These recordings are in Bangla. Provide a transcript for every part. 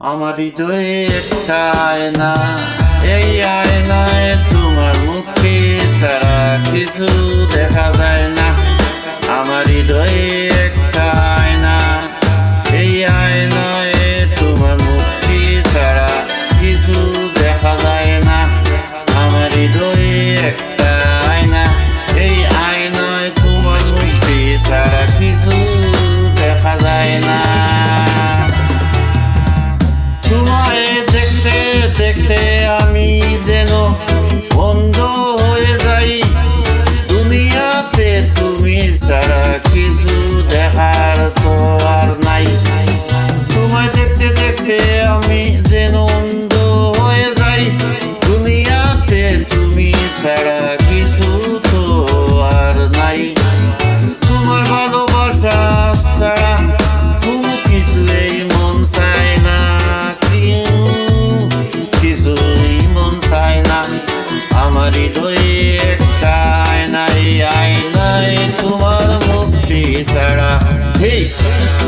আমার হৃদয়ে একটা আয়না, এই আয়নায় তোমার মুখে ছাড়া কিছু দেখা যায় না। আমার হৃদয়ে একটা আয়না, এই আয়নায় তোমার মুখে ছাড়া কিছু দেখা যায় না। আমার হৃদয়ে একটা আয়না, এই আয়নায় তোমার মুখে ছাড়া কিছু দেখা যায় না। তোমায় দেখতে দেখতে আমি যেন অন্ধ হয়ে যাই, দুনিয়াতে তুমি ছাড়া কিছু দেখার তো আর নাই। তোমায় দেখতে দেখতে আমি যেন অন্ধ হয়ে যাই, দুনিয়াতে তুমি ছাড়া কিছু তো আর নাই। তোমার ভালোবাসা ছাড়া কোনো কিছুই মন চায় না, কিছুই মন চায় না। আমার হৃদয়ে একটা আয়না, এই আয়নায় তোমার মুক্তি ছাড়া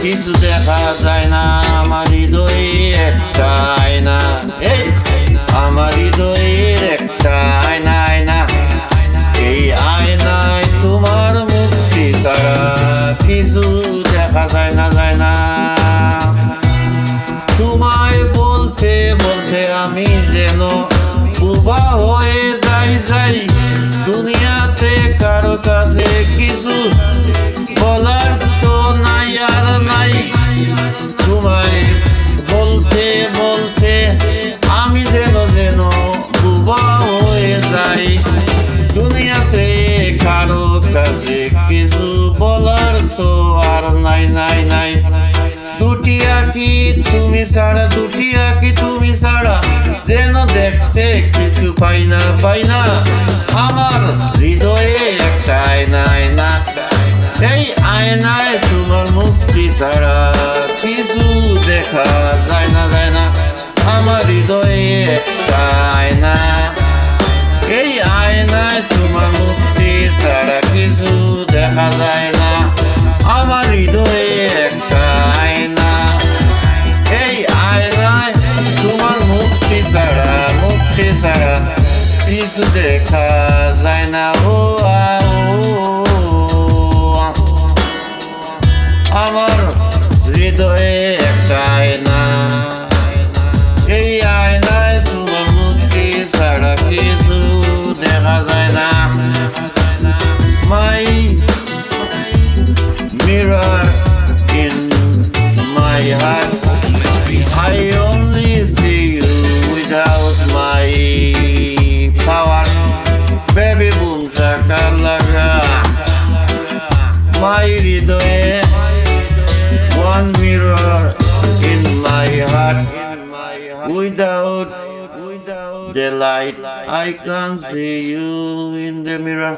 কিছু দেখা যায় না। আমার হৃদয়ে একটা আয়না, এই আমার হৃদয়ের একটা আয়না, আয়না এই আয়নায় তোমার মুক্তি ছাড়া কিছু দেখা যায় না, যায় না। তোমায় বলতে বলতে আমি যেন বোবা হয়ে যাই, দুনিয়াতে কারো কাছে কিছু বলার তো নাই আর নাই। তোমায় বলতে বলতে আমি যেন বোবা হয়ে যাই, দুনিয়াতে কারো কাছে কিছু বলার তো আর নাই, নাই, নাই। দুটি আঁখি তুমি ছাড়া, দুটি আঁখি তুমি ছাড়া যেন দেখতে কিছু পাই না, পাই না। আমার হৃদয়ে একটা আয়না, আয়না এই আয়নায় তোমার মুক্তি ছাড়া কিছু দেখা যায় না, যায় না। আমার হৃদয়ে একটা আয়না, এই আয়নায় তোমার মুক্তি ছাড়া কিছু দেখা যায় না। আমার হৃদয়ে একটা আয়না, এই আয়নায় তোমার মুক্তি ছাড়া কিছু দেখা যায় না। ও আমার হৃদয়ে একটা আয়না, এই আয়নায় তোমার মুক্তি ছাড়া কিছু দেখা যায় না। My mirror in my heart, I only see you without my power. Baby boom shakalaka, my হৃদয়ে one mirror in my heart. Without the light, I can't see you in the mirror.